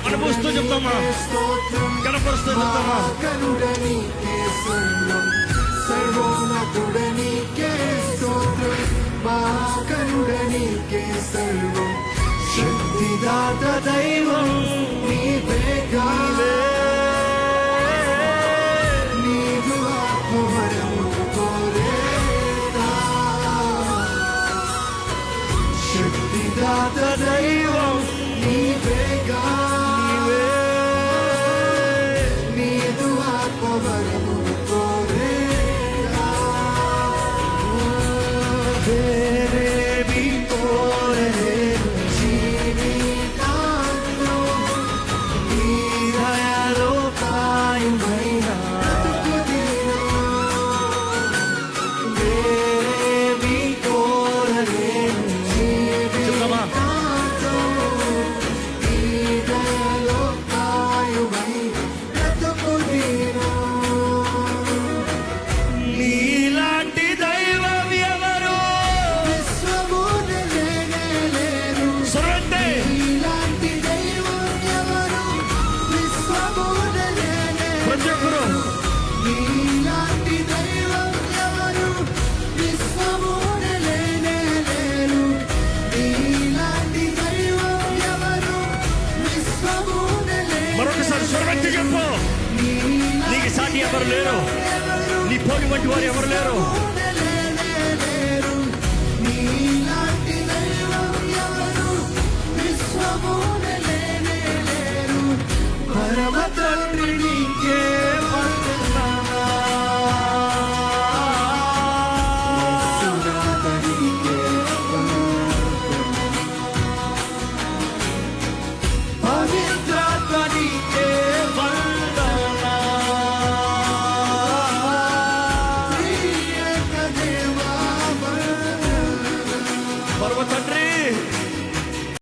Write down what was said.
అనుభవిస్తూ చెప్తామా, కనపరుస్తూ చెప్తామా. సర్వోన్నతుడనీకే స్తోత్రం, మహాకరుడనీకే సర్వం, శక్తిదాత దైవం నీవేగా, నీవు ఆత్మవరము కోరేదా, శక్తిదాత దైవం నీవేగా, నీవు ఆత్మవరము కోరేదా, వేరేవి కోరలేను జీవితాంలో, నీ దయలో కాయమైన వేరేవి కోరలేను చెప్తామా. జీవితాంలో, నీ దయలో కాయమైన బ్రతుకుదీనా. నీలాంటి దైవం ఎవరు? విశ్వమున లేనే లేరు, సొరంటే నీలాంటి దైవం ఎవరు? విశ్వమున లేనే ప్రతి ఒక్కరు నీలాంటి దైవం ఎవరు? విశ్వమున లేనే లేరు, నీలాంటి దైవం ఎవరు? విశ్వమున లేనే మరొకసారి స్వరమెత్తి చెప్పు. నీకు సాటి ఎవరు లేరు, నీ పోలి వంటి వారు ఎవరు లేరు. నీలాంటి దైవం ఎవరు? విశ్వమున లేనే లేరు, పరమ తండ్రి నీకే